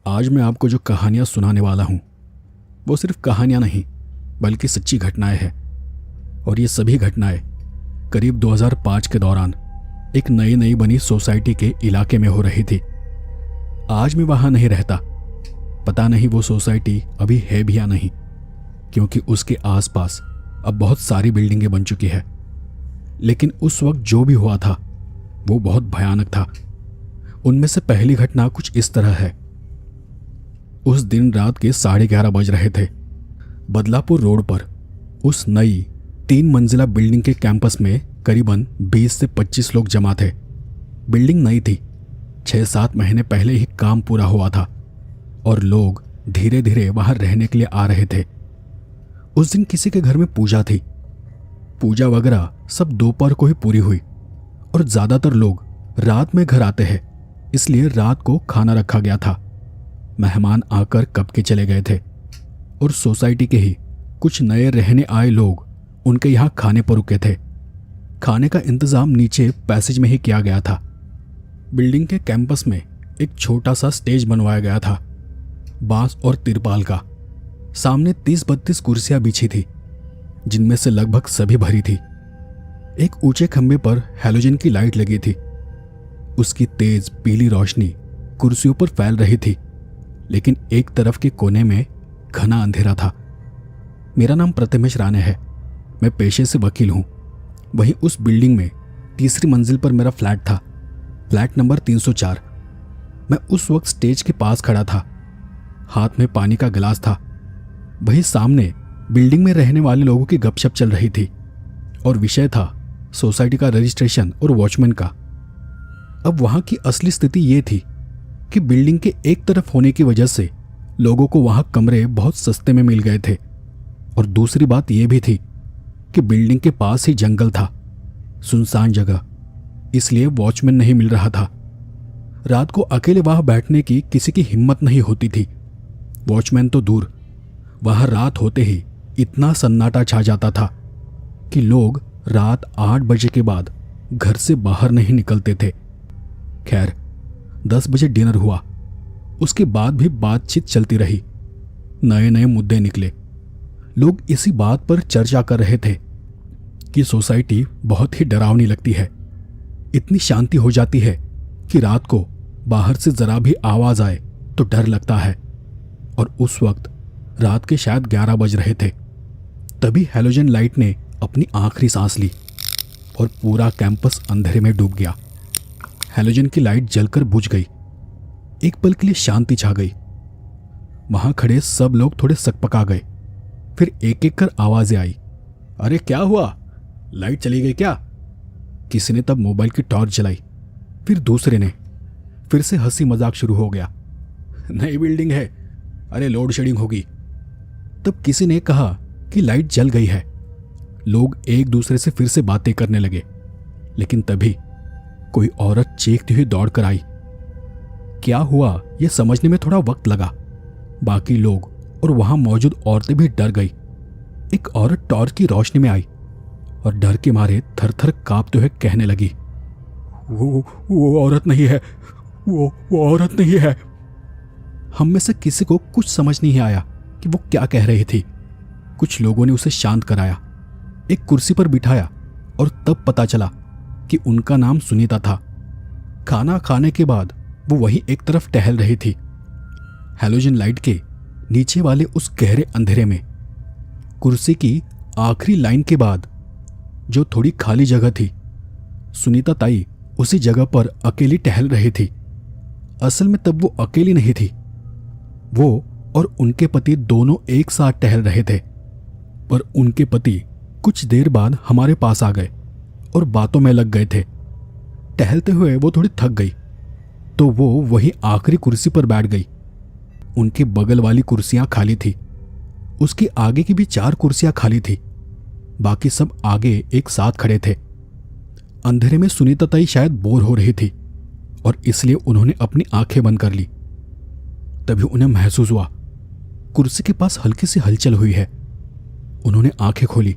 आज मैं आपको जो कहानियां सुनाने वाला हूं वो सिर्फ कहानियां नहीं बल्कि सच्ची घटनाएं हैं। और ये सभी घटनाएं करीब 2005 के दौरान एक नई नई बनी सोसाइटी के इलाके में हो रही थी। आज मैं वहां नहीं रहता, पता नहीं वो सोसाइटी अभी है भी या नहीं, क्योंकि उसके आसपास अब बहुत सारी बिल्डिंगें बन चुकी है। लेकिन उस वक्त जो भी हुआ था वो बहुत भयानक था। उनमें से पहली घटना कुछ इस तरह है। उस दिन रात के 11:30 बज रहे थे। बदलापुर रोड पर उस नई 3 मंजिला बिल्डिंग के कैंपस में करीबन 20 से 25 लोग जमा थे। बिल्डिंग नई थी, 6-7 महीने पहले ही काम पूरा हुआ था और लोग धीरे धीरे वहां रहने के लिए आ रहे थे। उस दिन किसी के घर में पूजा थी। पूजा वगैरह सब दोपहर को ही पूरी हुई और ज्यादातर लोग रात में घर आते हैं, इसलिए रात को खाना रखा गया था। मेहमान आकर कब के चले गए थे और सोसाइटी के ही कुछ नए रहने आए लोग उनके यहां खाने पर रुके थे। खाने का इंतजाम नीचे पैसेज में ही किया गया था। बिल्डिंग के कैंपस में एक छोटा सा स्टेज बनवाया गया था, बांस और तिरपाल का। सामने 30-32 कुर्सियां बिछी थी, जिनमें से लगभग सभी भरी थी। एक ऊंचे खंभे पर हैलोजन की लाइट लगी थी। उसकी तेज पीली रोशनी कुर्सियों पर फैल रही थी, लेकिन एक तरफ के कोने में घना अंधेरा था। मेरा नाम प्रतिमेश राणे है, मैं पेशे से वकील हूं। वहीं उस बिल्डिंग में तीसरी मंजिल पर मेरा फ्लैट था, फ्लैट नंबर 304। मैं उस वक्त स्टेज के पास खड़ा था, हाथ में पानी का गिलास था। वहीं सामने बिल्डिंग में रहने वाले लोगों की गपशप चल रही थी और विषय था सोसाइटी का रजिस्ट्रेशन और वॉचमैन का। अब वहां की असली स्थिति ये थी कि बिल्डिंग के एक तरफ होने की वजह से लोगों को वहां कमरे बहुत सस्ते में मिल गए थे, और दूसरी बात यह भी थी कि बिल्डिंग के पास ही जंगल था, सुनसान जगह, इसलिए वॉचमैन नहीं मिल रहा था। रात को अकेले वहां बैठने की किसी की हिम्मत नहीं होती थी। वॉचमैन तो दूर, वहां रात होते ही इतना सन्नाटा छा जाता था कि लोग रात 8 बजे के बाद घर से बाहर नहीं निकलते थे। खैर 10 बजे डिनर हुआ, उसके बाद भी बातचीत चलती रही। नए नए मुद्दे निकले। लोग इसी बात पर चर्चा कर रहे थे कि सोसाइटी बहुत ही डरावनी लगती है। इतनी शांति हो जाती है कि रात को बाहर से जरा भी आवाज आए तो डर लगता है। और उस वक्त रात के शायद 11 बज रहे थे। तभी हैलोजन लाइट ने अपनी आखिरी सांस ली और पूरा कैंपस अंधेरे में डूब गया। हैलोजन की लाइट जलकर बुझ गई। एक पल के लिए शांति छा गई। वहां खड़े सब लोग थोड़े सकपका गए। फिर एक एक कर आवाजें आई, अरे क्या हुआ, लाइट चली गई क्या? किसी ने तब मोबाइल की टॉर्च जलाई, फिर दूसरे ने। फिर से हंसी मजाक शुरू हो गया, नई बिल्डिंग है, अरे लोड शेडिंग होगी। तब किसी ने कहा कि लाइट जल गई है। लोग एक दूसरे से फिर से बातें करने लगे, लेकिन तभी कोई औरत चीखती हुई दौड़कर आई। क्या हुआ यह समझने में थोड़ा वक्त लगा। बाकी लोग और वहां मौजूद औरतें भी डर गई। एक औरत टॉर्च की रोशनी में आई और डर के मारे थर-थर कांपते हुए कहने लगी, वो औरत नहीं है, वो औरत नहीं है। हम में से किसी को कुछ समझ नहीं आया कि वो क्या कह रही थी। कुछ लोगों ने उसे शांत कराया, एक कुर्सी पर बिठाया और तब पता चला कि उनका नाम सुनीता था। खाना खाने के बाद वो वहीं एक तरफ टहल रही थी। हैलोजन लाइट के नीचे वाले उस गहरे अंधेरे में कुर्सी की आखिरी लाइन के बाद जो थोड़ी खाली जगह थी, सुनीता ताई उसी जगह पर अकेली टहल रही थी। असल में तब वो अकेली नहीं थी, वो और उनके पति दोनों एक साथ टहल रहे थे। पर उनके पति कुछ देर बाद हमारे पास आ गए और बातों में लग गए थे। टहलते हुए वो थोड़ी थक गई तो वो वहीं आखिरी कुर्सी पर बैठ गई। उनके बगल वाली कुर्सियां खाली थी, उसकी आगे की भी 4 कुर्सियां खाली थी। बाकी सब आगे एक साथ खड़े थे। अंधेरे में सुनीता ताई शायद बोर हो रही थी और इसलिए उन्होंने अपनी आंखें बंद कर ली। तभी उन्हें महसूस हुआ कुर्सी के पास हल्की सी हलचल हुई है। उन्होंने आंखें खोली।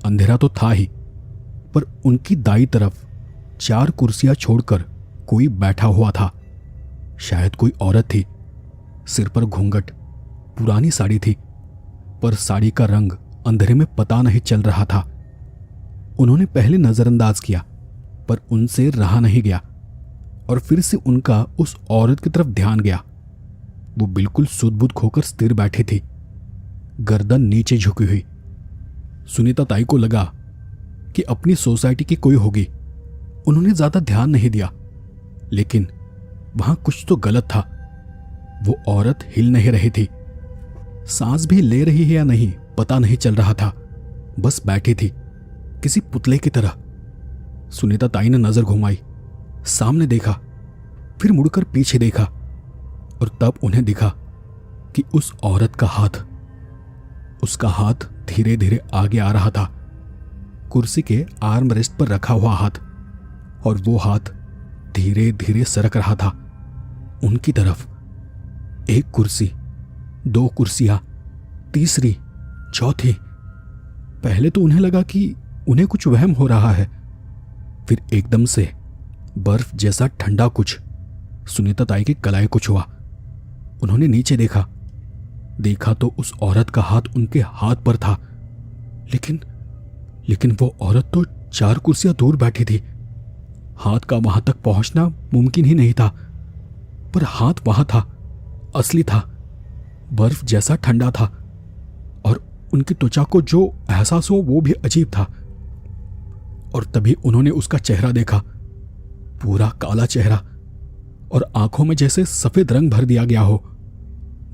अंधेरा तो था ही, पर उनकी दाईं तरफ 4 कुर्सियां छोड़कर कोई बैठा हुआ था। शायद कोई औरत थी। सिर पर घूंघट, पुरानी साड़ी थी, पर साड़ी का रंग अंधेरे में पता नहीं चल रहा था। उन्होंने पहले नजरअंदाज किया, पर उनसे रहा नहीं गया और फिर से उनका उस औरत की तरफ ध्यान गया। वो बिल्कुल सुध-बुध खोकर स्थिर बैठी थी, गर्दन नीचे झुकी हुई। सुनीता ताई को लगा कि अपनी सोसाइटी की कोई होगी। उन्होंने ज्यादा ध्यान नहीं दिया, लेकिन वहां कुछ तो गलत था। वो औरत हिल नहीं रही थी, सांस भी ले रही है या नहीं पता नहीं चल रहा था। बस बैठी थी किसी पुतले की तरह। सुनीता ताई ने नजर घुमाई, सामने देखा, फिर मुड़कर पीछे देखा और तब उन्हें दिखा कि उस औरत का हाथ, उसका हाथ धीरे धीरे आगे आ रहा था, कुर्सी के आर्म रेस्ट पर रखा हुआ हाथ, और वो हाथ धीरे धीरे सरक रहा था उनकी तरफ। 1 कुर्सी, 2 कुर्सियां, तीसरी, चौथी। पहले तो उन्हें लगा कि उन्हें कुछ वहम हो रहा है, फिर एकदम से बर्फ जैसा ठंडा कुछ सुनीता ताई की कलाई को छुआ। उन्होंने नीचे देखा तो उस औरत का हाथ उनके हाथ पर था, लेकिन वो औरत तो 4 कुर्सियां दूर बैठी थी। हाथ का वहां तक पहुंचना मुमकिन ही नहीं था, पर हाथ वहां था, असली था, बर्फ जैसा ठंडा था, और उनकी त्वचा को जो एहसास हो वो भी अजीब था। और तभी उन्होंने उसका चेहरा देखा, पूरा काला चेहरा, और आंखों में जैसे सफेद रंग भर दिया गया हो।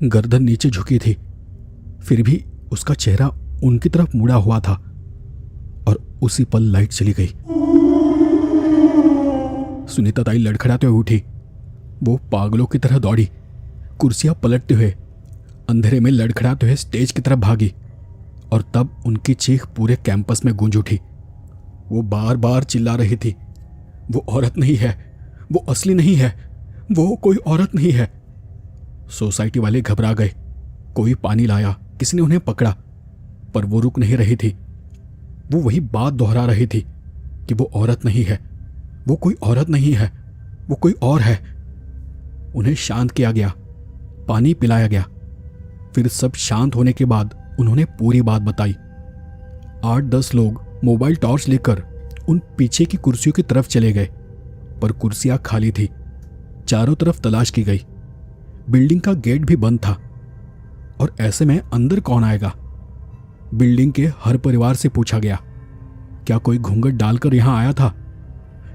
गर्दन नीचे झुकी थी, फिर भी उसका चेहरा उनकी तरफ मुड़ा हुआ था। और उसी पल लाइट चली गई। सुनीता ताई लड़खड़ाते हुए उठी। वो पागलों की तरह दौड़ी, कुर्सियां पलटते हुए, अंधेरे में लड़खड़ाते हुए स्टेज की तरफ भागी। और तब उनकी चीख पूरे कैंपस में गूंज उठी। वो बार बार चिल्ला रही थी, वो औरत नहीं है, वो असली नहीं है, वो कोई औरत नहीं है। सोसाइटी वाले घबरा गए, कोई पानी लाया, किसी ने उन्हें पकड़ा, पर वो रुक नहीं रही थी। वो वही बात दोहरा रही थी कि वो औरत नहीं है, वो कोई औरत नहीं है, वो कोई और है। उन्हें शांत किया गया, पानी पिलाया गया। फिर सब शांत होने के बाद उन्होंने पूरी बात बताई। 8-10 लोग मोबाइल टॉर्च लेकर उन पीछे की कुर्सियों की तरफ चले गए, पर कुर्सियां खाली थी। चारों तरफ तलाश की गई। बिल्डिंग का गेट भी बंद था, और ऐसे में अंदर कौन आएगा? बिल्डिंग के हर परिवार से पूछा गया, क्या कोई घूंघट डालकर यहां आया था?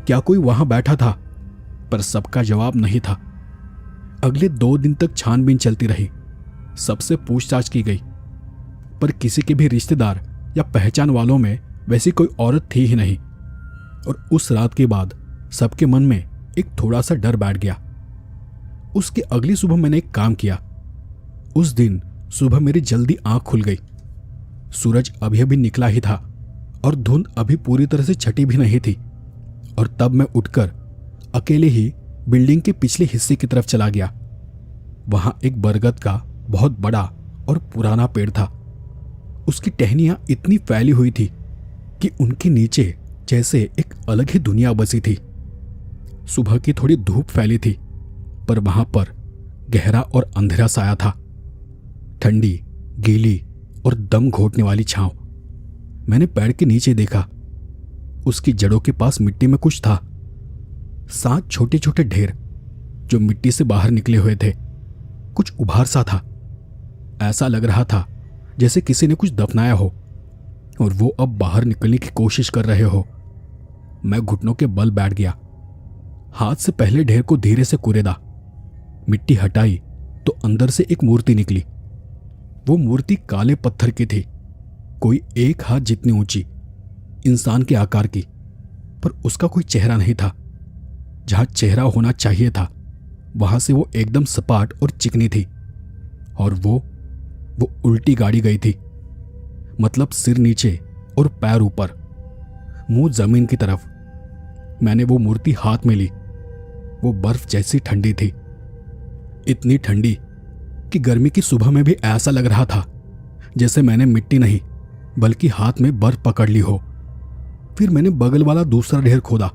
क्या कोई वहां बैठा था? पर सबका जवाब नहीं था। अगले 2 दिन तक छानबीन चलती रही, सबसे पूछताछ की गई, पर किसी के भी रिश्तेदार या पहचान वालों में वैसी कोई औरत थी ही नहीं। और उस रात के बाद सबके मन में एक थोड़ा सा डर बैठ गया। उसके अगली सुबह मैंने एक काम किया। उस दिन सुबह मेरी जल्दी आंख खुल गई। सूरज अभी अभी निकला ही था और धुंध अभी पूरी तरह से छटी भी नहीं थी। और तब मैं उठकर अकेले ही बिल्डिंग के पिछले हिस्से की तरफ चला गया। वहां एक बरगद का बहुत बड़ा और पुराना पेड़ था। उसकी टहनियां इतनी फैली हुई थी कि उनके नीचे जैसे एक अलग ही दुनिया बसी थी। सुबह की थोड़ी धूप फैली थी, पर वहां पर गहरा और अंधेरा साया था, ठंडी, गीली और दम घोटने वाली छांव। मैंने पेड़ के नीचे देखा, उसकी जड़ों के पास मिट्टी में कुछ था। 7 छोटे छोटे ढेर जो मिट्टी से बाहर निकले हुए थे। कुछ उभार सा था, ऐसा लग रहा था जैसे किसी ने कुछ दफनाया हो और वो अब बाहर निकलने की कोशिश कर रहे हो। मैं घुटनों के बल बैठ गया। हाथ से पहले ढेर को धीरे से कुरेदा, मिट्टी हटाई तो अंदर से एक मूर्ति निकली। वो मूर्ति काले पत्थर की थी, कोई 1 हाथ जितनी ऊंची, इंसान के आकार की, पर उसका कोई चेहरा नहीं था। जहां चेहरा होना चाहिए था वहां से वो एकदम सपाट और चिकनी थी। और वो उल्टी गाड़ी गई थी, मतलब सिर नीचे और पैर ऊपर, मुंह जमीन की तरफ। मैंने वो मूर्ति हाथ में ली। वो बर्फ जैसी ठंडी थी, इतनी ठंडी कि गर्मी की सुबह में भी ऐसा लग रहा था जैसे मैंने मिट्टी नहीं बल्कि हाथ में बर्फ पकड़ ली हो। फिर मैंने बगल वाला दूसरा ढेर खोदा,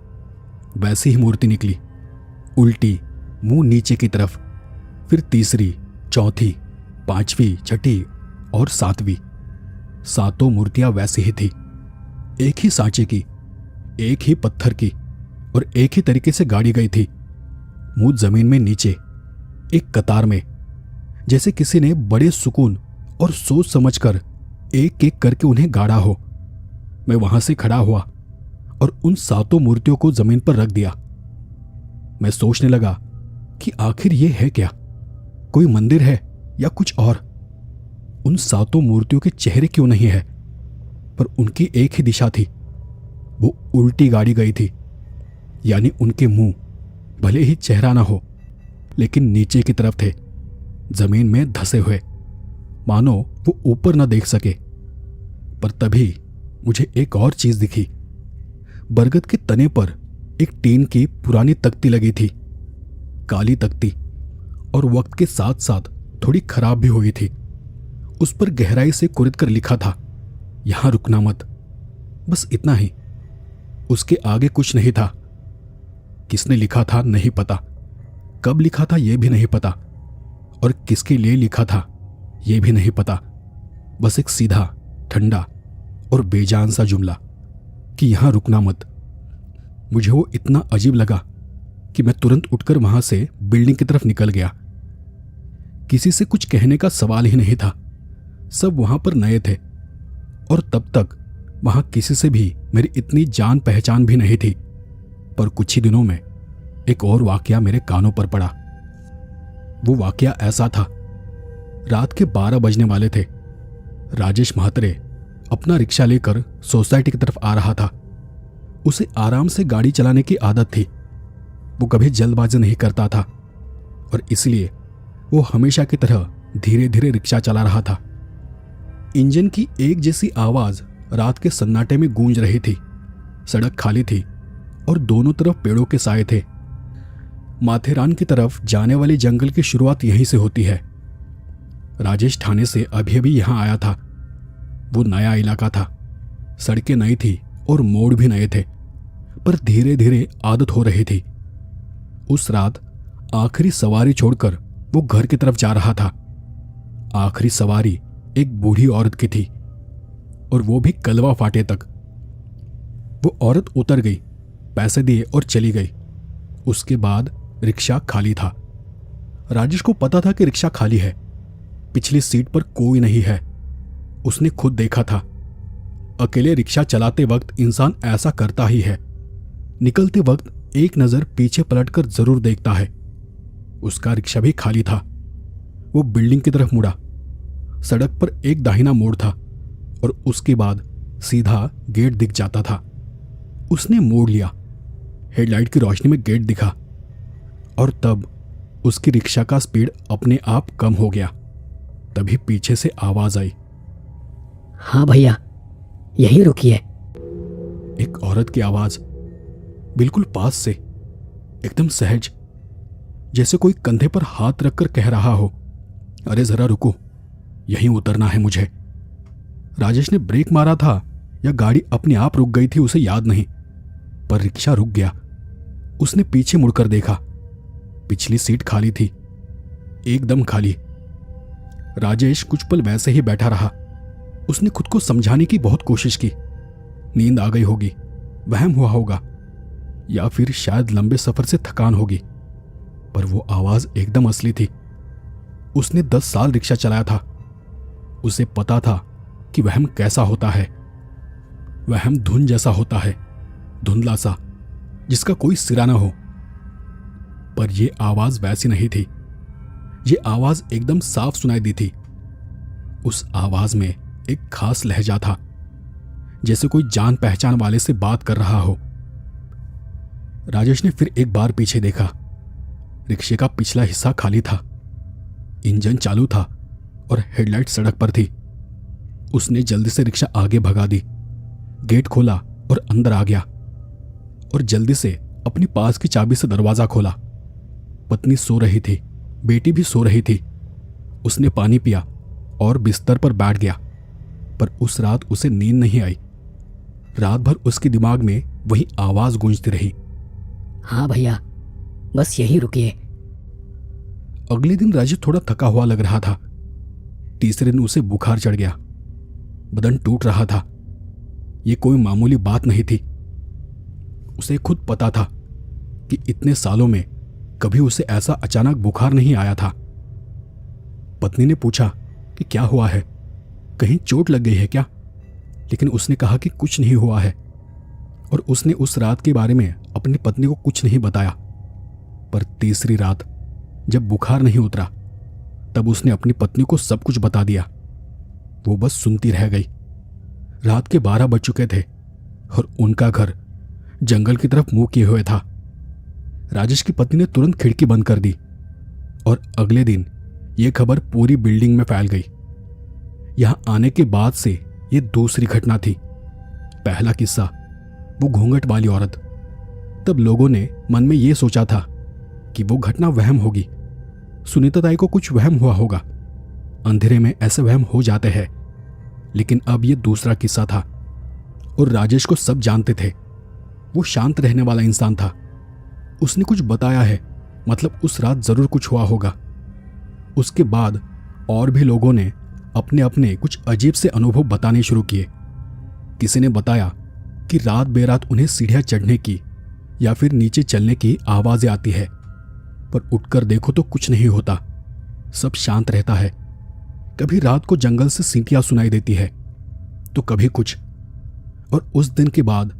वैसी ही मूर्ति निकली, उल्टी, मुंह नीचे की तरफ। फिर तीसरी, चौथी, पांचवी, छठी और सातवीं। सातों मूर्तियां वैसी ही थी, एक ही सांचे की, एक ही पत्थर की और एक ही तरीके से गाड़ी गई थी। मुंह जमीन में नीचे, एक कतार में, जैसे किसी ने बड़े सुकून और सोच समझकर एक एक करके उन्हें गाड़ा हो। मैं वहां से खड़ा हुआ और उन सातों मूर्तियों को जमीन पर रख दिया। मैं सोचने लगा कि आखिर ये है क्या, कोई मंदिर है या कुछ और। उन सातों मूर्तियों के चेहरे क्यों नहीं है, पर उनकी एक ही दिशा थी, वो उल्टी गाड़ी गई थी। यानी उनके मुंह भले ही चेहरा ना हो, लेकिन नीचे की तरफ थे, जमीन में धंसे हुए, मानो वो ऊपर ना देख सके। पर तभी मुझे एक और चीज दिखी। बरगद के तने पर एक टीन की पुरानी तख्ती लगी थी, काली तख्ती, और वक्त के साथ साथ थोड़ी खराब भी हुई थी। उस पर गहराई से कुरिद कर लिखा था, यहां रुकना मत। बस इतना ही, उसके आगे कुछ नहीं था। किसने लिखा था नहीं पता, कब लिखा था यह भी नहीं पता, और किसके लिए लिखा था यह भी नहीं पता। बस एक सीधा, ठंडा और बेजान सा जुमला कि यहां रुकना मत। मुझे वो इतना अजीब लगा कि मैं तुरंत उठकर वहां से बिल्डिंग की तरफ निकल गया। किसी से कुछ कहने का सवाल ही नहीं था, सब वहां पर नए थे, और तब तक वहां किसी से भी मेरी इतनी जान पहचान भी नहीं थी। पर कुछ ही दिनों में एक और वाकया मेरे कानों पर पड़ा। वो वाकया ऐसा था, रात के 12 बजने वाले थे। राजेश म्हात्रे अपना रिक्शा लेकर सोसाइटी की तरफ आ रहा था। उसे आराम से गाड़ी चलाने की आदत थी, वो कभी जल्दबाजी नहीं करता था, और इसलिए वो हमेशा की तरह धीरे धीरे रिक्शा चला रहा था। इंजन की एक जैसी आवाज रात के सन्नाटे में गूंज रही थी। सड़क खाली थी और दोनों तरफ पेड़ों के साए थे। माथेरान की तरफ जाने वाले जंगल की शुरुआत यहीं से होती है। राजेश ठाणे से अभी अभी यहां आया था। वो नया इलाका था, सड़कें नई थी और मोड़ भी नए थे, पर धीरे धीरे आदत हो रही थी। उस रात आखिरी सवारी छोड़कर वो घर की तरफ जा रहा था। आखिरी सवारी एक बूढ़ी औरत की थी, और वो भी कलवा फाटे तक। वो औरत उतर गई, पैसे दिए और चली गई। उसके बाद रिक्शा खाली था। राजेश को पता था कि रिक्शा खाली है, पिछली सीट पर कोई नहीं है। उसने खुद देखा था। अकेले रिक्शा चलाते वक्त इंसान ऐसा करता ही है, निकलते वक्त एक नजर पीछे पलटकर जरूर देखता है। उसका रिक्शा भी खाली था। वो बिल्डिंग की तरफ मुड़ा। सड़क पर एक दाहिना मोड़ था और उसके बाद सीधा गेट दिख जाता था। उसने मोड़ लिया। हेडलाइट की रोशनी में गेट दिखा, और तब उसकी रिक्शा का स्पीड अपने आप कम हो गया। तभी पीछे से आवाज आई, हाँ भैया, यहीं रुकिए। एक औरत की आवाज, बिल्कुल पास से, एकदम सहज, जैसे कोई कंधे पर हाथ रखकर कह रहा हो, अरे जरा रुको, यहीं उतरना है मुझे। राजेश ने ब्रेक मारा था या गाड़ी अपने आप रुक गई थी उसे याद नहीं, पर रिक्शा रुक गया। उसने पीछे मुड़कर देखा, पिछली सीट खाली थी, एकदम खाली। राजेश कुछ पल वैसे ही बैठा रहा। उसने खुद को समझाने की बहुत कोशिश की। नींद आ गई होगी, वहम हुआ होगा, या फिर शायद लंबे सफर से थकान होगी, पर वो आवाज एकदम असली थी। उसने 10 साल रिक्शा चलाया था। उसे पता था कि वहम कैसा होता है। वहम धुन जैसा होता है, धुंधला सा, जिसका कोई सिरा ना हो। पर यह आवाज वैसी नहीं थी। ये आवाज एकदम साफ सुनाई दी थी। उस आवाज में एक खास लहजा था, जैसे कोई जान पहचान वाले से बात कर रहा हो। राजेश ने फिर एक बार पीछे देखा। रिक्शे का पिछला हिस्सा खाली था, इंजन चालू था और हेडलाइट सड़क पर थी। उसने जल्दी से रिक्शा आगे भगा दी, गेट खोला और अंदर आ गया, और जल्दी से अपनी पास की चाबी से दरवाजा खोला। पत्नी सो रही थी, बेटी भी सो रही थी। उसने पानी पिया और बिस्तर पर बैठ गया, पर उस रात उसे नींद नहीं आई। रात भर उसके दिमाग में वही आवाज गूंजती रही, हाँ भैया, बस यहीं रुकिए। अगले दिन राजेश थोड़ा थका हुआ लग रहा था। तीसरे दिन उसे बुखार चढ़ गया, बदन टूट रहा था। ये कोई मामूली बात नहीं थी। उसे खुद पता था कि इतने सालों में कभी उसे ऐसा अचानक बुखार नहीं आया था। पत्नी ने पूछा कि क्या हुआ है, कहीं चोट लग गई है क्या? लेकिन उसने कहा कि कुछ नहीं हुआ है, और उसने उस रात के बारे में अपनी पत्नी को कुछ नहीं बताया। पर तीसरी रात जब बुखार नहीं उतरा, तब उसने अपनी पत्नी को सब कुछ बता दिया। वो बस सुनती रह गई। रात के 12 बज चुके थे और उनका घर जंगल की तरफ मुंह किए हुए था। राजेश की पत्नी ने तुरंत खिड़की बंद कर दी और अगले दिन यह खबर पूरी बिल्डिंग में फैल गई। यहां आने के बाद से यह दूसरी घटना थी। पहला किस्सा, वो घूंघट वाली औरत। तब लोगों ने मन में यह सोचा था कि वो घटना वहम होगी, सुनीता ताई को कुछ वहम हुआ होगा। अंधेरे में ऐसे वहम हो जाते हैं। लेकिन अब यह दूसरा किस्सा था और राजेश को सब जानते थे। वो शांत रहने वाला इंसान था। उसने कुछ बताया है, मतलब उस रात जरूर कुछ हुआ होगा। उसके बाद और भी लोगों ने अपने अपने कुछ अजीब से अनुभव बताने शुरू किए। किसी ने बताया कि रात बेरात उन्हें सीढ़ियां चढ़ने की या फिर नीचे चलने की आवाजें आती है, पर उठकर देखो तो कुछ नहीं होता, सब शांत रहता है। कभी रात को जंगल से सींटियां सुनाई देती है तो कभी कुछ। और उस दिन के बाद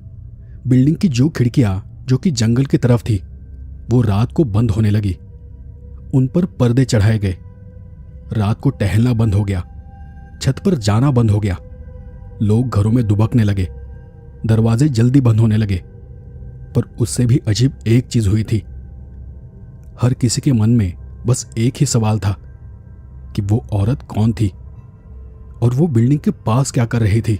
बिल्डिंग की जो खिड़कियां जो कि जंगल की तरफ थी, वो रात को बंद होने लगी। उन पर पर्दे चढ़ाए गए। रात को टहलना बंद हो गया, छत पर जाना बंद हो गया। लोग घरों में दुबकने लगे, दरवाजे जल्दी बंद होने लगे। पर उससे भी अजीब एक चीज हुई थी। हर किसी के मन में बस एक ही सवाल था कि वो औरत कौन थी और वो बिल्डिंग के पास क्या कर रही थी।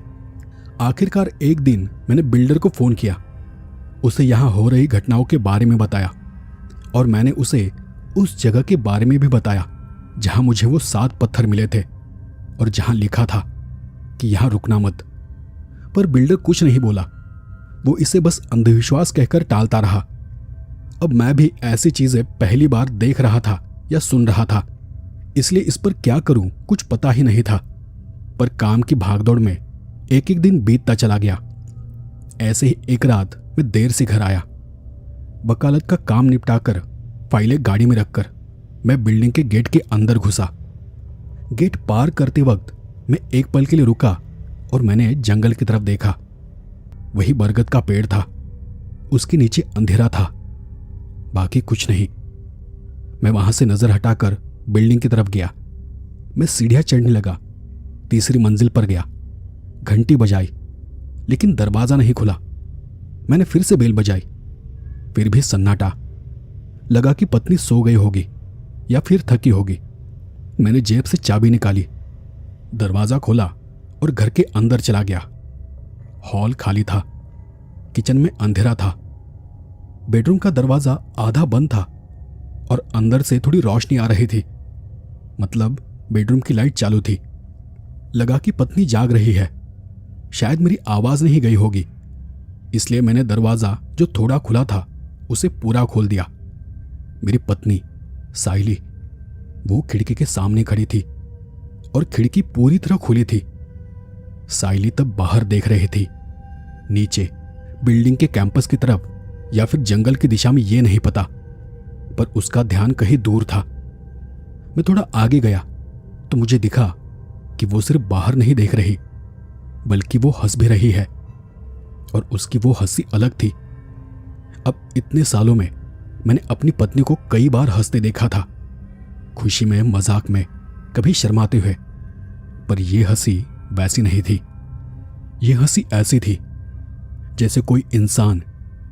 आखिरकार एक दिन मैंने बिल्डर को फोन किया, उसे यहां हो रही घटनाओं के बारे में बताया और मैंने उसे उस जगह के बारे में भी बताया जहां मुझे वो 7 पत्थर मिले थे और जहां लिखा था कि यहां रुकना मत। पर बिल्डर कुछ नहीं बोला, वो इसे बस अंधविश्वास कहकर टालता रहा। अब मैं भी ऐसी चीजें पहली बार देख रहा था या सुन रहा था, इसलिए इस पर क्या करूं कुछ पता ही नहीं था। पर काम की भागदौड़ में एक एक दिन बीतता चला गया। ऐसे ही एक रात मैं देर से घर आया। वकालत का काम निपटाकर फाइलें गाड़ी में रखकर मैं बिल्डिंग के गेट के अंदर घुसा। गेट पार करते वक्त मैं एक पल के लिए रुका और मैंने जंगल की तरफ देखा। वही बरगद का पेड़ था, उसके नीचे अंधेरा था, बाकी कुछ नहीं। मैं वहां से नजर हटाकर बिल्डिंग की तरफ गया। मैं सीढ़ियां चढ़ने लगा, तीसरी मंजिल पर गया। घंटी बजाई लेकिन दरवाजा नहीं खुला। मैंने फिर से बेल बजाई, फिर भी सन्नाटा। लगा कि पत्नी सो गई होगी या फिर थकी होगी। मैंने जेब से चाबी निकाली, दरवाजा खोला और घर के अंदर चला गया। हॉल खाली था, किचन में अंधेरा था। बेडरूम का दरवाजा आधा बंद था और अंदर से थोड़ी रोशनी आ रही थी, मतलब बेडरूम की लाइट चालू थी। लगा कि पत्नी जाग रही है, शायद मेरी आवाज नहीं गई होगी, इसलिए मैंने दरवाजा जो थोड़ा खुला था उसे पूरा खोल दिया। मेरी पत्नी साइली वो खिड़की के सामने खड़ी थी और खिड़की पूरी तरह खुली थी। साइली तब बाहर देख रही थी, नीचे बिल्डिंग के कैंपस की तरफ या फिर जंगल की दिशा में, ये नहीं पता, पर उसका ध्यान कहीं दूर था। मैं थोड़ा आगे गया तो मुझे दिखा कि वो सिर्फ बाहर नहीं देख रही, बल्कि वो हंस भी रही है और उसकी वो हंसी अलग थी। अब इतने सालों में मैंने अपनी पत्नी को कई बार हंसते देखा था, खुशी में, मजाक में, कभी शर्माते हुए, पर यह हंसी वैसी नहीं थी। यह हंसी ऐसी थी जैसे कोई इंसान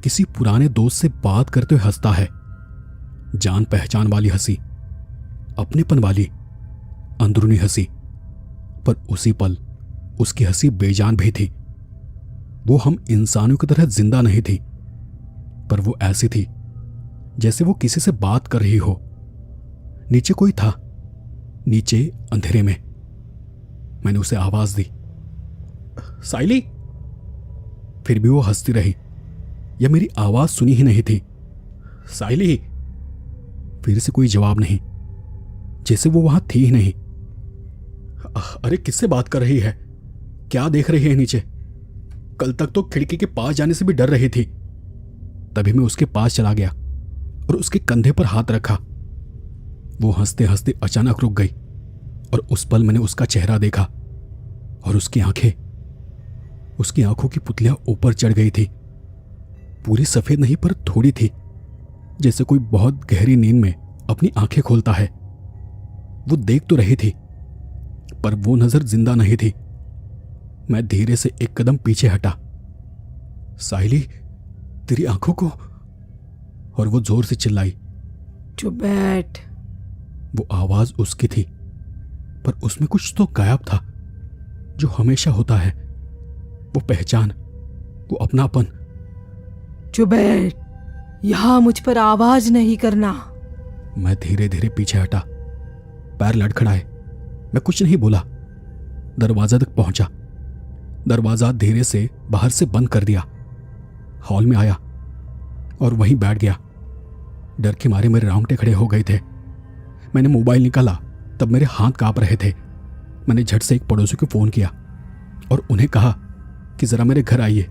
किसी पुराने दोस्त से बात करते हुए हंसता है। जान पहचान वाली हंसी, अपनेपन वाली, अंदरूनी हंसी। पर उसी पल उसकी हंसी बेजान भी थी। वो हम इंसानों की तरह जिंदा नहीं थी, पर वो ऐसी थी जैसे वो किसी से बात कर रही हो। नीचे कोई था, नीचे अंधेरे में। मैंने उसे आवाज दी, साइली। फिर भी वो हंसती रही, या मेरी आवाज सुनी ही नहीं थी। साहिली। फिर से कोई जवाब नहीं, जैसे वो वहां थी ही नहीं। अरे किससे बात कर रही है? क्या देख रही है नीचे? कल तक तो खिड़की के पास जाने से भी डर रही थी। तभी मैं उसके पास चला गया और उसके कंधे पर हाथ रखा। वो हंसते हंसते अचानक रुक गई और उस पल मैंने उसका चेहरा देखा और उसकी आंखों की पुतलियां ऊपर चढ़ गई थी। पूरी सफेद नहीं पर थोड़ी थी, जैसे कोई बहुत गहरी नींद में अपनी आंखें खोलता है। वो देख तो रही थी पर वो नजर जिंदा नहीं थी। मैं धीरे से एक कदम पीछे हटा। साहिली, तेरी आंखों को। और वो जोर से चिल्लाई। चुप बैठ। वो आवाज उसकी थी पर उसमें कुछ तो गायब था जो हमेशा होता है। वो पहचान, वो अपनापन। चुप बैठ, यहां मुझ पर आवाज नहीं करना। मैं धीरे धीरे पीछे हटा, पैर लड़खड़ाए। मैं कुछ नहीं बोला। दरवाजा तक पहुंचा। दरवाजा धीरे से बाहर से बंद कर दिया। हॉल में आया और वहीं बैठ गया। डर के मारे मेरे रोंगटे खड़े हो गए थे। मैंने मोबाइल निकाला तब मेरे हाथ कांप रहे थे। मैंने झट से एक पड़ोसी को फोन किया और उन्हें कहा कि जरा मेरे घर आइए,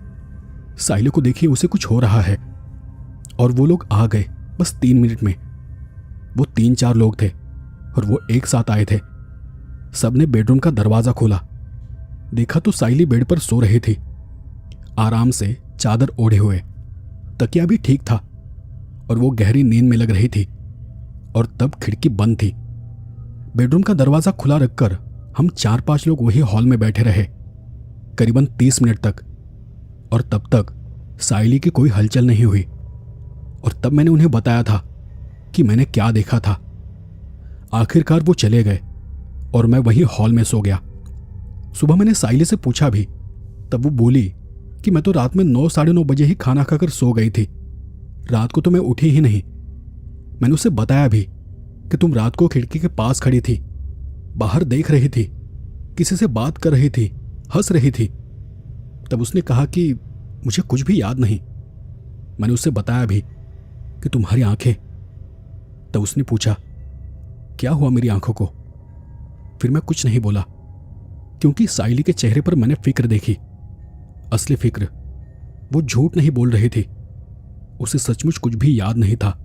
साहिल को देखिए, उसे कुछ हो रहा है। और वो लोग आ गए बस 3 मिनट में। वो 3-4 लोग थे और वो एक साथ आए थे। सबने बेडरूम का दरवाजा खोला। देखा तो साहिली बेड पर सो रही थी, आराम से चादर ओढ़े हुए। तकिया भी ठीक था और वो गहरी नींद में लग रही थी। और तब खिड़की बंद थी। बेडरूम का दरवाजा खुला रखकर हम 4-5 लोग वही हॉल में बैठे रहे करीबन 30 मिनट तक। और तब तक साहिली की कोई हलचल नहीं हुई। और तब मैंने उन्हें बताया था कि मैंने क्या देखा था। आखिरकार वो चले गए और मैं वही हॉल में सो गया। सुबह मैंने साहिली से पूछा भी, तब वो बोली कि मैं तो रात में 9-9:30 बजे ही खाना खाकर सो गई थी। रात को तो मैं उठी ही नहीं। मैंने उसे बताया भी कि तुम रात को खिड़की के पास खड़ी थी, बाहर देख रही थी, किसी से बात कर रही थी, हंस रही थी। तब उसने कहा कि मुझे कुछ भी याद नहीं। मैंने उससे बताया भी कि तुम्हारी आंखें। तब उसने पूछा क्या हुआ मेरी आंखों को। फिर मैं कुछ नहीं बोला क्योंकि साहिली के चेहरे पर मैंने फिक्र देखी, असली फिक्र। वो झूठ नहीं बोल रही थी। उसे सचमुच कुछ भी याद नहीं था।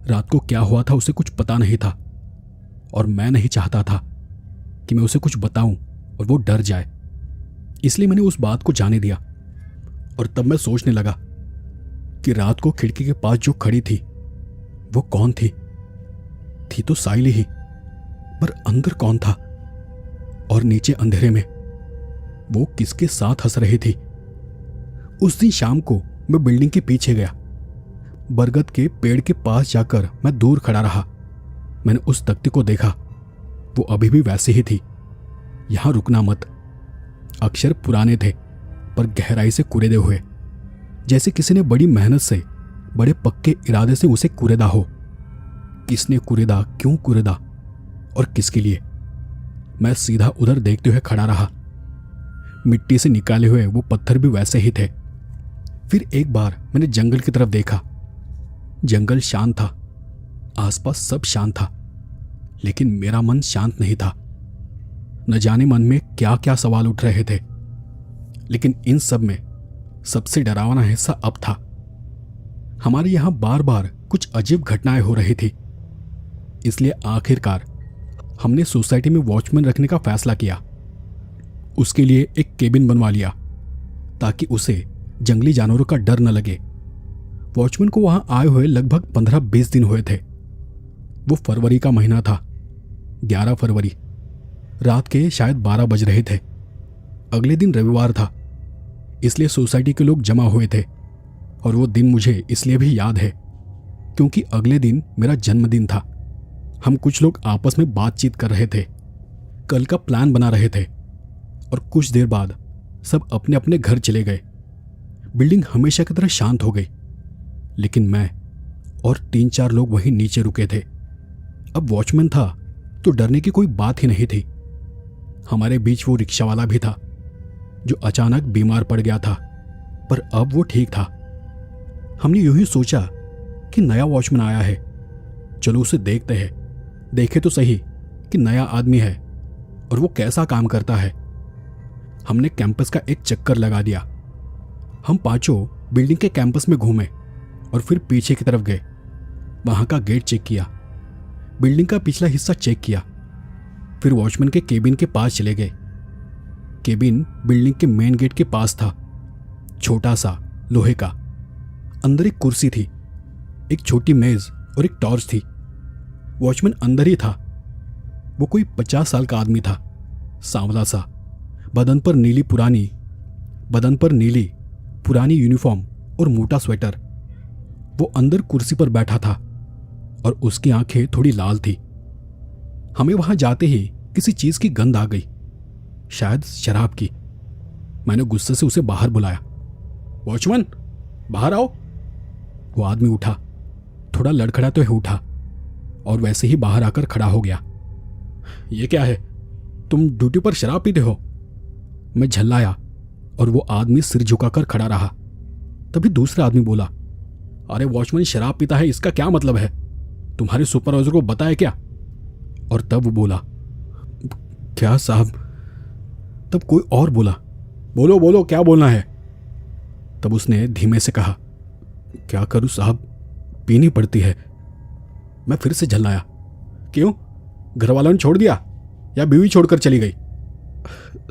रात को क्या हुआ था उसे कुछ पता नहीं था और मैं नहीं चाहता था कि मैं उसे कुछ बताऊं और वो डर जाए। इसलिए मैंने उस बात को जाने दिया। और तब मैं सोचने लगा कि रात को खिड़की के पास जो खड़ी थी वो कौन थी। थी तो साहिली ही, पर अंदर कौन था और नीचे अंधेरे में वो किसके साथ हंस रही थी। उस दिन शाम को मैं बिल्डिंग के पीछे गया। बरगद के पेड़ के पास जाकर मैं दूर खड़ा रहा। मैंने उस तख्ती को देखा, वो अभी भी वैसे ही थी। यहां रुकना मत। अक्षर पुराने थे पर गहराई से कुरेदे हुए, जैसे किसी ने बड़ी मेहनत से, बड़े पक्के इरादे से उसे कुरेदा हो। किसने कुरेदा, क्यों कुरेदा और किसके लिए? मैं सीधा उधर देखते हुए खड़ा रहा। मिट्टी से निकाले हुए वो पत्थर भी वैसे ही थे। फिर एक बार मैंने जंगल की तरफ देखा। जंगल शांत था, आसपास सब शांत था, लेकिन मेरा मन शांत नहीं था। न जाने मन में क्या क्या सवाल उठ रहे थे। लेकिन इन सब में सबसे डरावना हिस्सा अब था। हमारे यहां बार बार कुछ अजीब घटनाएं हो रही थी। इसलिए आखिरकार हमने सोसाइटी में वॉचमैन रखने का फैसला किया। उसके लिए एक केबिन बनवा लिया ताकि उसे जंगली जानवरों का डर न लगे। वॉचमैन को वहां आए हुए लगभग 15-20 दिन हुए थे। वो फरवरी का महीना था, 11 फरवरी। रात के शायद 12 बज रहे थे। अगले दिन रविवार था, इसलिए सोसाइटी के लोग जमा हुए थे। और वो दिन मुझे इसलिए भी याद है क्योंकि अगले दिन मेरा जन्मदिन था। हम कुछ लोग आपस में बातचीत कर रहे थे, कल का प्लान बना रहे थे। और कुछ देर बाद सब अपने अपने घर चले गए। बिल्डिंग हमेशा की तरह शांत हो गई, लेकिन मैं और 3-4 लोग वहीं नीचे रुके थे। अब वॉचमैन था तो डरने की कोई बात ही नहीं थी। हमारे बीच वो रिक्शा वाला भी था जो अचानक बीमार पड़ गया था, पर अब वो ठीक था। हमने यूं ही सोचा कि नया वॉचमैन आया है, चलो उसे देखते हैं, देखे तो सही कि नया आदमी है और वो कैसा काम करता है। हमने कैंपस का एक चक्कर लगा दिया। हम पांचों बिल्डिंग के कैंपस में घूमे और फिर पीछे की तरफ गए। वहां का गेट चेक किया, बिल्डिंग का पिछला हिस्सा चेक किया, फिर वॉचमैन के केबिन के पास चले गए। केबिन बिल्डिंग के मेन गेट के पास था, छोटा सा लोहे का। अंदर एक कुर्सी थी, एक छोटी मेज और एक टॉर्च थी। वॉचमैन अंदर ही था। वो कोई 50 साल का आदमी था, सांवला सा, बदन पर नीली पुरानी यूनिफॉर्म और मोटा स्वेटर। वो अंदर कुर्सी पर बैठा था और उसकी आंखें थोड़ी लाल थी। हमें वहां जाते ही किसी चीज की गंध आ गई, शायद शराब की। मैंने गुस्से से उसे बाहर बुलाया, वॉचमैन बाहर आओ। वो आदमी उठा, थोड़ा लड़खड़ाते हुए उठा और वैसे ही बाहर आकर खड़ा हो गया। ये क्या है, तुम ड्यूटी पर शराब पीते हो? मैं झल्लाया और वो आदमी सिर झुकाकर खड़ा रहा। तभी दूसरा आदमी बोला, अरे वॉचमैन शराब पीता है, इसका क्या मतलब है? तुम्हारे सुपरवाइजर को बताया क्या? और तब वो बोला, क्या साहब? तब कोई और बोला, बोलो बोलो क्या बोलना है? तब उसने धीमे से कहा, क्या करूं साहब, पीनी पड़ती है। मैं फिर से झल्लाया, क्यों, घर वालों ने छोड़ दिया या बीवी छोड़कर चली गई?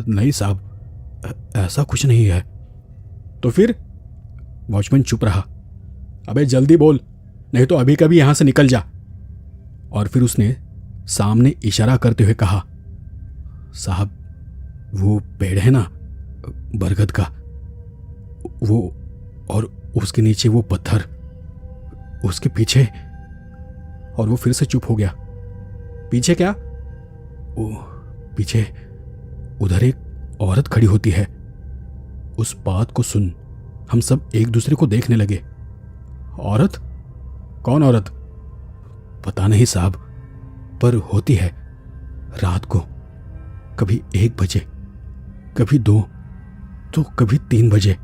नहीं साहब, ऐसा कुछ नहीं है। तो फिर? वॉचमैन चुप रहा। अबे जल्दी बोल, नहीं तो अभी कभी यहां से निकल जा। और फिर उसने सामने इशारा करते हुए कहा, साहब वो पेड़ है ना बरगद का, वो, और उसके नीचे वो पत्थर, उसके पीछे। और वो फिर से चुप हो गया। पीछे क्या? ओ पीछे उधर एक औरत खड़ी होती है। उस बात को सुन हम सब एक दूसरे को देखने लगे। औरत? कौन औरत? पता नहीं साहब, पर होती है रात को, कभी 1 बजे, कभी 2, तो कभी 3 बजे।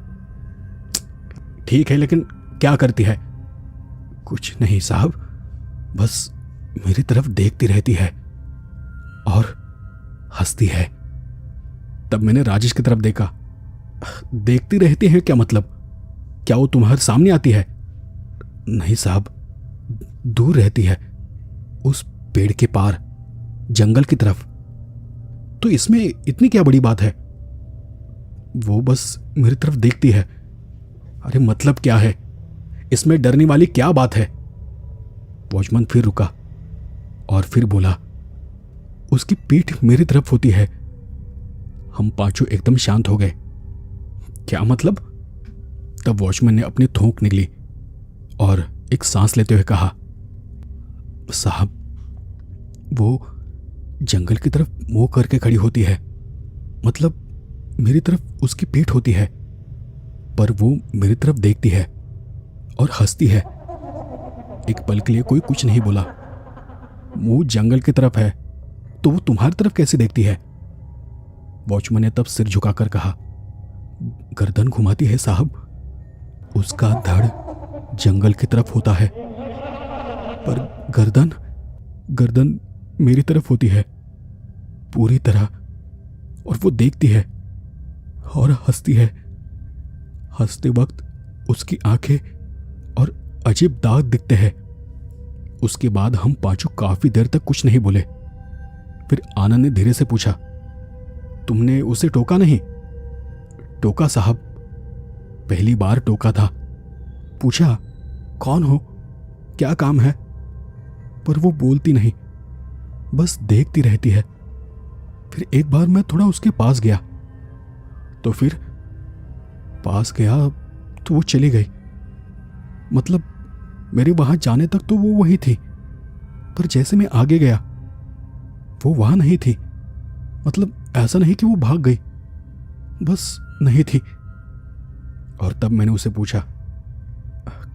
ठीक है, लेकिन क्या करती है? कुछ नहीं साहब, बस मेरी तरफ देखती रहती है और हंसती है। तब मैंने राजेश की तरफ देखा। देखती रहती है क्या मतलब? क्या वो तुम्हारे सामने आती है? नहीं साहब, दूर रहती है, उस पेड़ के पार, जंगल की तरफ। तो इसमें इतनी क्या बड़ी बात है? वो बस मेरी तरफ देखती है। अरे मतलब क्या है, इसमें डरने वाली क्या बात है? वॉचमैन फिर रुका और फिर बोला, उसकी पीठ मेरी तरफ होती है। हम पांचों एकदम शांत हो गए। क्या मतलब? तब वॉचमैन ने अपनी थूक निकली और एक सांस लेते हुए कहा, साहब वो जंगल की तरफ मुंह करके खड़ी होती है, मतलब मेरी तरफ उसकी पीठ होती है, पर वो मेरी तरफ देखती है और हंसती है। एक पल के लिए कोई कुछ नहीं बोला। मुंह जंगल की तरफ है तो वो तुम्हारी तरफ कैसे देखती है? वॉचमैन ने तब सिर झुकाकर कहा, गर्दन घुमाती है साहब, उसका धड़ जंगल की तरफ होता है, पर गर्दन मेरी तरफ होती है पूरी तरह, और वो देखती है और हंसती है। हंसते वक्त उसकी आंखें और अजीब दाग दिखते हैं। उसके बाद हम पांचों काफी देर तक कुछ नहीं बोले। फिर आनंद ने धीरे से पूछा, तुमने उसे टोका नहीं? टोका साहब, पहली बार टोका था। पूछा, कौन हो, क्या काम है? पर वो बोलती नहीं, बस देखती रहती है। फिर एक बार मैं थोड़ा उसके पास गया, तो फिर पास गया तो वो चली गई। मतलब मेरे वहां जाने तक तो वो वहीं थी, पर जैसे मैं आगे गया वो वहां नहीं थी। मतलब ऐसा नहीं कि वो भाग गई, बस नहीं थी। और तब मैंने उसे पूछा,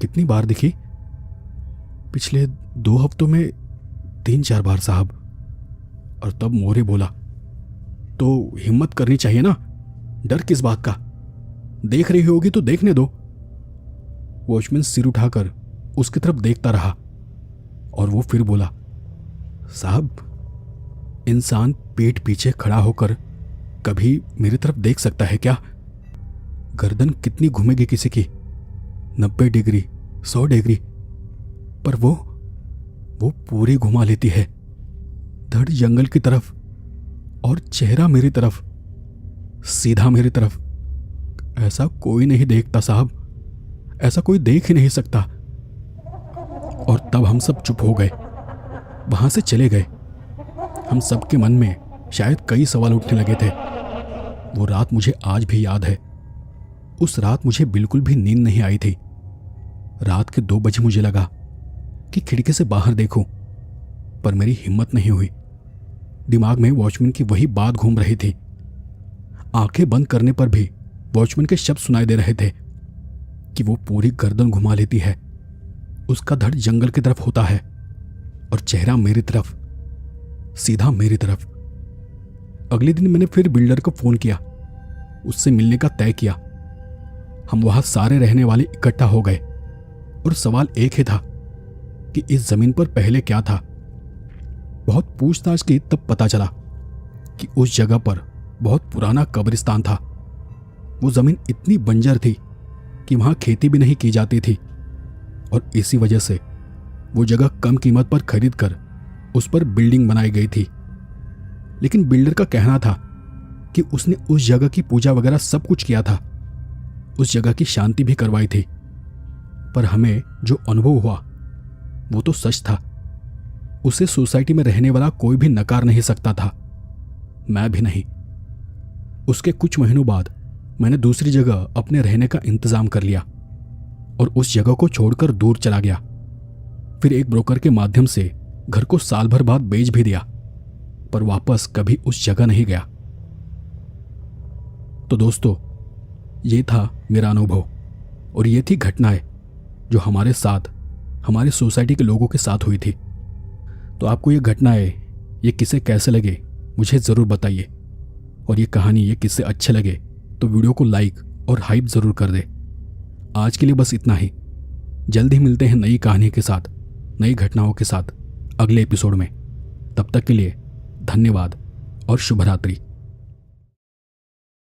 कितनी बार दिखी? पिछले 2 हफ्तों में 3-4 बार साहब। और तब मोरे बोला, तो हिम्मत करनी चाहिए ना, डर किस बात का? देख रही होगी तो देखने दो। वॉचमैन सिर उठाकर उसकी तरफ देखता रहा और वो फिर बोला, साहब, इंसान पीठ पीछे खड़ा होकर कभी मेरी तरफ देख सकता है क्या? गर्दन कितनी घूमेगी किसी की, 90 डिग्री, 100 डिग्री, पर वो पूरी घुमा लेती है, धड़ जंगल की तरफ और चेहरा मेरी तरफ, सीधा मेरी तरफ। ऐसा कोई नहीं देखता साहब, ऐसा कोई देख ही नहीं सकता। और तब हम सब चुप हो गए, वहां से चले गए। हम सबके मन में शायद कई सवाल उठने लगे थे। वो रात मुझे आज भी याद है। उस रात मुझे बिल्कुल भी नींद नहीं आई थी। रात के 2 बजे मुझे लगा कि खिड़की से बाहर देखूं, पर मेरी हिम्मत नहीं हुई। दिमाग में वॉचमैन की वही बात घूम रही थी। आंखें बंद करने पर भी वॉचमैन के शब्द सुनाई दे रहे थे कि वो पूरी गर्दन घुमा लेती है, उसका धड़ जंगल की तरफ होता है और चेहरा मेरी तरफ, सीधा मेरी तरफ। अगले दिन मैंने फिर बिल्डर को फोन किया, उससे मिलने का तय किया। हम वहां सारे रहने वाले इकट्ठा हो गए और सवाल एक ही था कि इस जमीन पर पहले क्या था। बहुत पूछताछ की तब पता चला कि उस जगह पर बहुत पुराना कब्रिस्तान था। वो जमीन इतनी बंजर थी कि वहां खेती भी नहीं की जाती थी और इसी वजह से वो जगह कम कीमत पर खरीद कर उस पर बिल्डिंग बनाई गई थी। लेकिन बिल्डर का कहना था कि उसने उस जगह की पूजा वगैरह सब कुछ किया था, उस जगह की शांति भी करवाई थी। पर हमें जो अनुभव हुआ वो तो सच था। उसे सोसाइटी में रहने वाला कोई भी नकार नहीं सकता था, मैं भी नहीं। उसके कुछ महीनों बाद मैंने दूसरी जगह अपने रहने का इंतजाम कर लिया और उस जगह को छोड़कर दूर चला गया। फिर एक ब्रोकर के माध्यम से घर को साल भर बाद बेच भी दिया, पर वापस कभी उस जगह नहीं गया। तो दोस्तों, ये था मेरा अनुभव और ये थी घटनाएं जो हमारे साथ, हमारी सोसाइटी के लोगों के साथ हुई थी। तो आपको ये घटनाएं, ये किस्से कैसे लगे मुझे ज़रूर बताइए। और ये कहानी, ये किस्से अच्छे लगे तो वीडियो को लाइक और हाइप ज़रूर कर दे। आज के लिए बस इतना ही। जल्द ही मिलते हैं नई कहानी के साथ, नई घटनाओं के साथ अगले एपिसोड में। तब तक के लिए धन्यवाद और शुभ रात्रि।